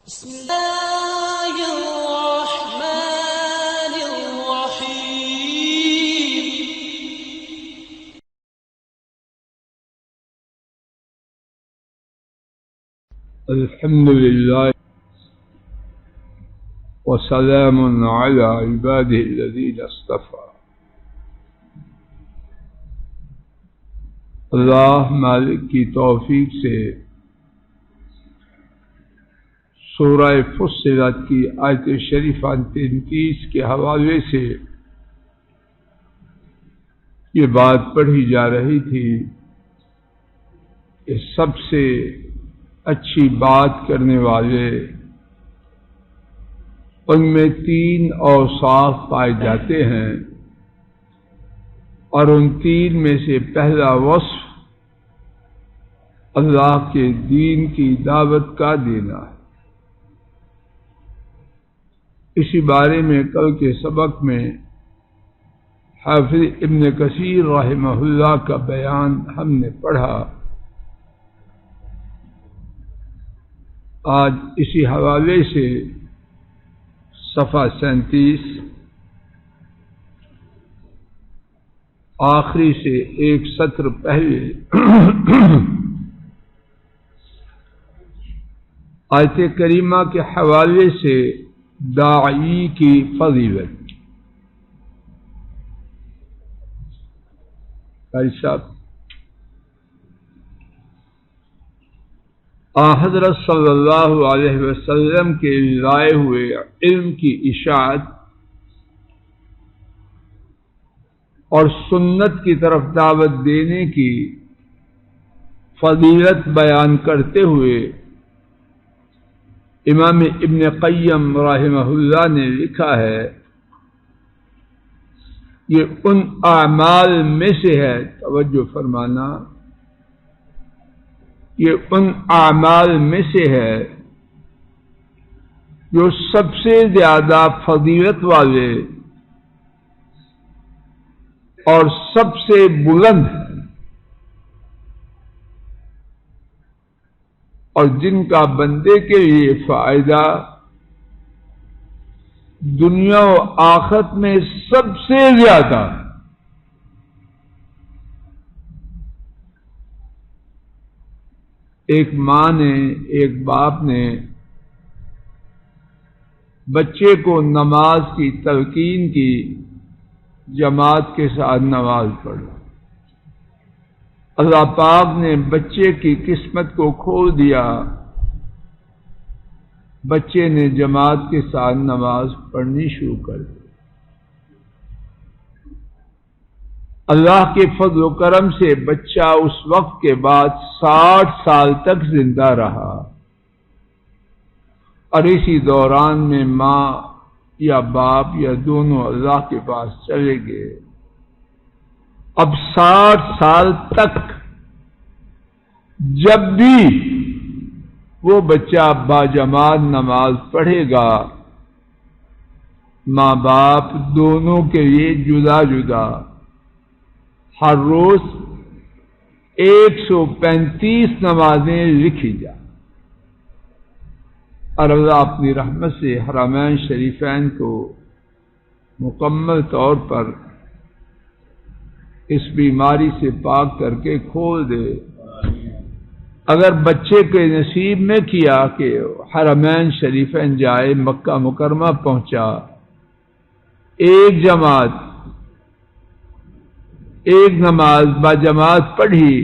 بسم الله الرحمن الرحيم. الحمد لله وسلام على عباده الذين اصطفى. اللہ مالک کی توفیق سے سورہ فصلت کی آیت شریفہ 33 کے حوالے سے یہ بات پڑھی جا رہی تھی کہ سب سے اچھی بات کرنے والے ان میں 3 اوصاف پائے جاتے ہیں، اور ان 3 میں سے پہلا وصف اللہ کے دین کی دعوت کا دینا ہے۔ اسی بارے میں کل کے سبق میں حافظ ابن کثیر رحمہ اللہ کا بیان ہم نے پڑھا۔ آج اسی حوالے سے صفحہ 37 آخری سے ایک سطر پہلے آیت کریمہ کے حوالے سے داعی کی فضیلت۔ بھائی صاحب، حضرت صلی اللہ علیہ وسلم کے لائے ہوئے علم کی اشاعت اور سنت کی طرف دعوت دینے کی فضیلت بیان کرتے ہوئے امام ابن قیم رحمہ اللہ نے لکھا ہے، یہ ان اعمال میں سے ہے، توجہ فرمانا، یہ ان اعمال میں سے ہے جو سب سے زیادہ فضیلت والے اور سب سے بلند ہیں، اور جن کا بندے کے لیے فائدہ دنیا و آخرت میں سب سے زیادہ ہے۔ ایک ماں نے، ایک باپ نے بچے کو نماز کی تلقین کی، جماعت کے ساتھ نماز پڑھو۔ اللہ پاک نے بچے کی قسمت کو کھول دیا، بچے نے جماعت کے ساتھ نماز پڑھنی شروع کر دی۔ اللہ کے فضل و کرم سے بچہ اس وقت کے بعد 60 سال تک زندہ رہا، اور اسی دوران میں ماں یا باپ یا دونوں اللہ کے پاس چلے گئے۔ اب 60 سال تک جب بھی وہ بچہ باجماعت نماز پڑھے گا، ماں باپ دونوں کے لیے جدا جدا ہر روز 135 نمازیں لکھی جائیں، اور اللہ اپنی رحمت سے حرمین شریفین کو مکمل طور پر اس بیماری سے پاک کر کے کھول دے۔ اگر بچے کے نصیب میں کیا کہ حرمین شریفین جائے، مکہ مکرمہ پہنچا، ایک جماعت، ایک نماز باجماعت پڑھی،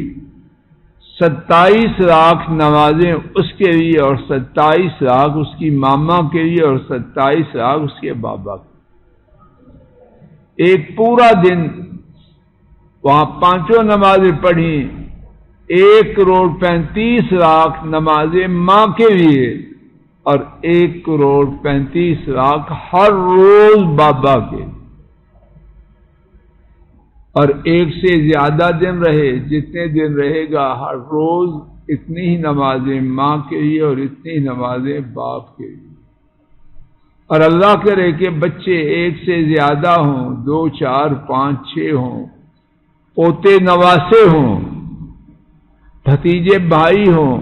27 لاکھ نمازیں اس کے لیے، اور 27 لاکھ اس کی ماما کے لیے، اور 27 لاکھ اس کے بابا کے۔ ایک پورا دن وہاں 5 نمازیں پڑھی، 1,35,00,000 نمازیں ماں کے لیے، اور 1,35,00,000 ہر روز بابا کے، اور ایک سے زیادہ دن رہے، جتنے دن رہے گا ہر روز اتنی ہی نمازیں ماں کے لیے اور اتنی ہی نمازیں باپ کے لیے۔ اور اللہ کرے کہ بچے ایک سے زیادہ ہوں، 2 4 5 6 ہوں، پوتے نواسے ہوں، بھتیجے بھائی ہوں،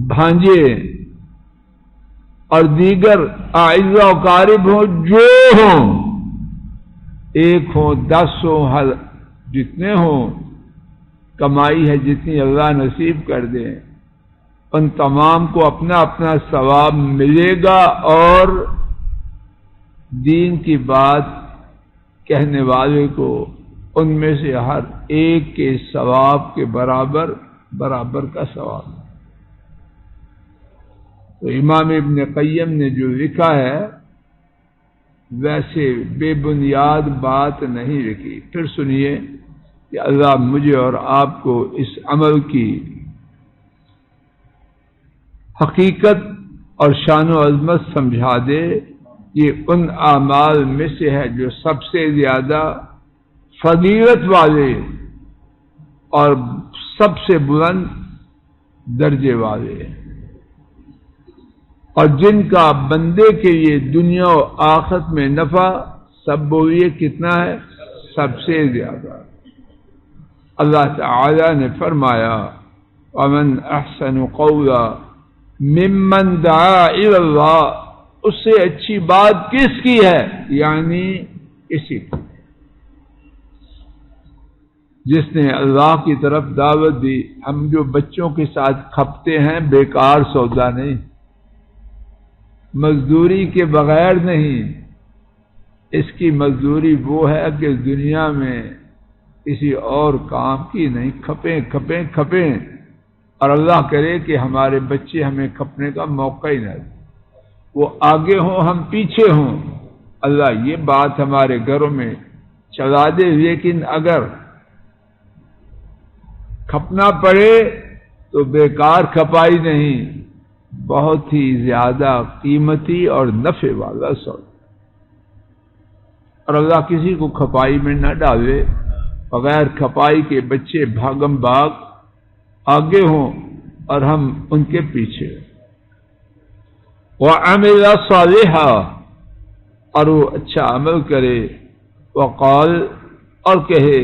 بھانجے اور دیگر اعزا و قارب ہوں جو ہوں، ایک ہوں 10 ہوں، جتنے ہوں، کمائی ہے جتنی اللہ نصیب کر دیں، ان تمام کو اپنا اپنا ثواب ملے گا، اور دین کی بات کہنے والے کو ان میں سے ہر ایک کے ثواب کے برابر برابر کا ثواب۔ تو امام ابن قیم نے جو لکھا ہے ویسے بے بنیاد بات نہیں لکھی۔ پھر سنیے کہ اللہ مجھے اور آپ کو اس عمل کی حقیقت اور شان و عظمت سمجھا دے۔ یہ ان اعمال میں سے ہے جو سب سے زیادہ فضیلت والے اور سب سے بلند درجے والے ہیں، اور جن کا بندے کے لیے دنیا و آخرت میں نفع سب بولیے کتنا ہے؟ سب سے زیادہ۔ اللہ تعالی نے فرمایا وَمَنْ أَحْسَنُ قَوْلًا مِّمَّنْ دَعَا إِلَى اللَّهِ، اس سے اچھی بات کس کی ہے؟ یعنی اسی کی جس نے اللہ کی طرف دعوت دی۔ ہم جو بچوں کے ساتھ کھپتے ہیں بیکار سودا نہیں، مزدوری کے بغیر نہیں، اس کی مزدوری وہ ہے کہ دنیا میں کسی اور کام کی نہیں، کھپیں کھپیں کھپیں، اور اللہ کرے کہ ہمارے بچے ہمیں کھپنے کا موقع ہی نہ دیں، وہ آگے ہوں ہم پیچھے ہوں، اللہ یہ بات ہمارے گھروں میں چلا دے۔ لیکن اگر کھپنا پڑے تو بیکار کھپائی نہیں، بہت ہی زیادہ قیمتی اور نفع والا سودا، اور اللہ کسی کو کھپائی میں نہ ڈالے۔ بغیر کھپائی کے بچے بھاگم بھاگ آگے ہوں اور ہم ان کے پیچھے۔ وَعَمِلَ صَالِحًا، اور وہ اچھا عمل کرے، وقال، اور کہے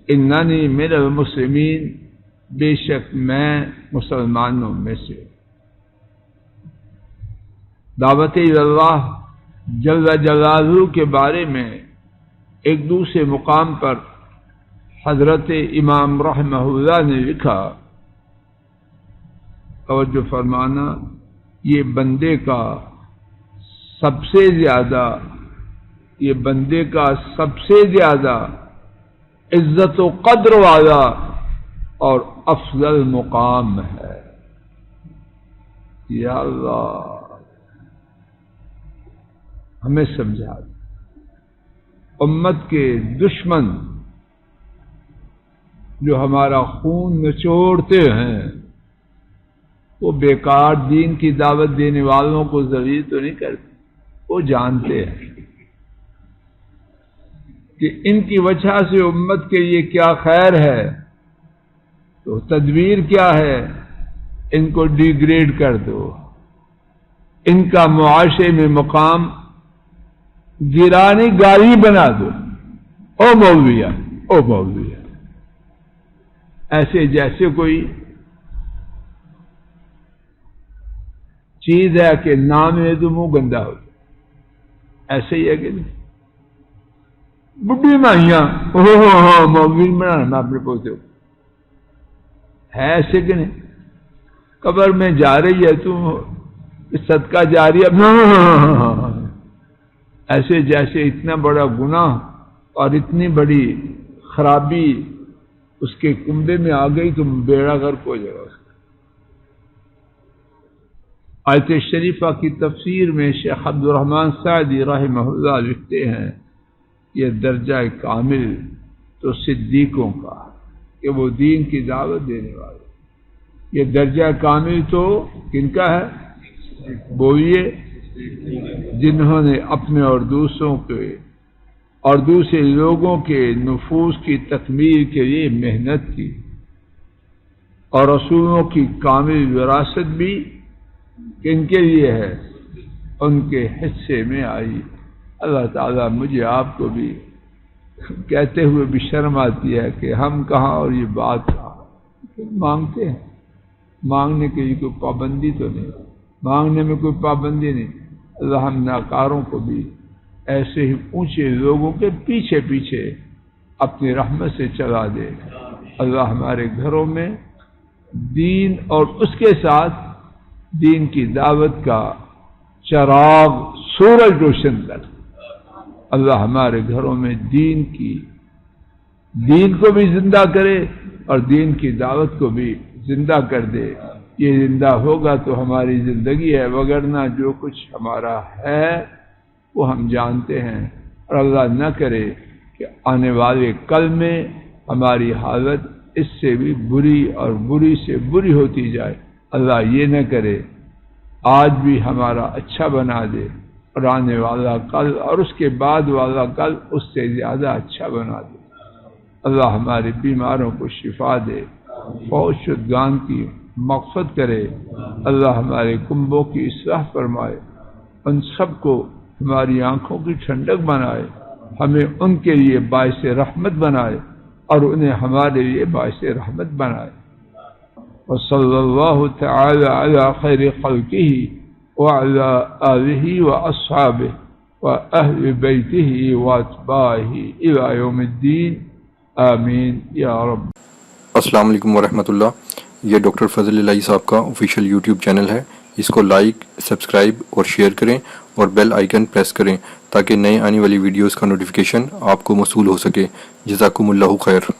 اِنَّنِي مِنَ الْمُسْلِمِينَ، بے شک میں مسلمانوں میں سے۔ دعوت اللہ جل جلالہ کے بارے میں ایک دوسرے مقام پر حضرت امام رحمہ اللہ نے لکھا، توجہ فرمانا، یہ بندے کا سب سے زیادہ عزت و قدر والا اور افضل مقام ہے۔ یا اللہ ہمیں سمجھا دے۔ امت کے دشمن جو ہمارا خون نچوڑتے ہیں وہ بیکار دین کی دعوت دینے والوں کو ذلیل تو نہیں کرتے، وہ جانتے ہیں کہ ان کی وجہ سے امت کے لیے کیا خیر ہے، تو تدبیر کیا ہے، ان کو ڈی گریڈ کر دو، ان کا معاشرے میں مقام گرانی گاری بنا دو، او مولویہ او مولویہ، ایسے جیسے کوئی چیز ہے کہ نام ہے تو منہ گندا ہو، ایسے ہی ہے کہ نہیں؟ بڈھی ماہیاں مولوی بنانا اپنے پوتے کو، ہے ایسے کہ نہیں؟ قبر میں جا رہی ہے تو صدقہ جاری ہے، ایسے جیسے اتنا بڑا گناہ اور اتنی بڑی خرابی اس کے کنبے میں آ گئی تو بیڑا غرق ہو جائے گا۔ آیت شریفہ کی تفسیر میں شیخ عبد الرحمن سعدی رحمہ اللہ لکھتے ہیں، یہ درجہ کامل تو صدیقوں کا کہ وہ دین کی دعوت دینے والے، یہ درجہ کامل تو کن کا ہے؟ بولیے، جنہوں نے اپنے اور دوسروں کے اور دوسرے لوگوں کے نفوس کی تکمیل کے لیے محنت کی، اور رسولوں کی کامل وراثت بھی کن کے لیے ہے؟ ان کے حصے میں آئی۔ اللہ تعالیٰ مجھے آپ کو بھی کہتے ہوئے بھی شرم آتی ہے کہ ہم کہاں اور یہ بات کہاں مانگتے ہیں۔ مانگنے کے لیے کوئی پابندی تو نہیں، مانگنے میں کوئی پابندی نہیں۔ اللہ ہم ناکاروں کو بھی ایسے ہی اونچے لوگوں کے پیچھے پیچھے اپنی رحمت سے چلا دے۔ اللہ ہمارے گھروں میں دین اور اس کے ساتھ دین کی دعوت کا چراغ سورج روشن کر۔ اللہ ہمارے گھروں میں دین کو بھی زندہ کرے اور دین کی دعوت کو بھی زندہ کر دے۔ یہ زندہ ہوگا تو ہماری زندگی ہے، وگرنہ جو کچھ ہمارا ہے وہ ہم جانتے ہیں، اور اللہ نہ کرے کہ آنے والے کل میں ہماری حالت اس سے بھی بری اور بری سے بری ہوتی جائے۔ اللہ یہ نہ کرے، آج بھی ہمارا اچھا بنا دے اور آنے والا کل اور اس کے بعد والا کل اس سے زیادہ اچھا بنا دے۔ اللہ ہمارے بیماروں کو شفا دے، فوت شدگان کی مغفرت کرے۔ اللہ ہمارے کنبوں کی اصلاح فرمائے، ان سب کو ہماری آنکھوں کی ٹھنڈک بنائے، ہمیں ان کے لیے باعث رحمت بنائے اور انہیں ہمارے لیے باعث رحمت بنائے۔ وصلی اللہ تعالی علی خیر خلقہ وعلی آلہ واصحابہ واہل بیتہ واتباعہ الی یوم الدین، آمین یا رب۔ السلام علیکم ورحمۃ اللہ۔ یہ ڈاکٹر فضل الہی صاحب کا آفیشیل یوٹیوب چینل ہے، اس کو لائک، سبسکرائب اور شیئر کریں اور بیل آئیکن پریس کریں تاکہ نئے آنے والی ویڈیوز کا نوٹیفیکیشن آپ کو موصول ہو سکے۔ جزاکم اللہ خیر۔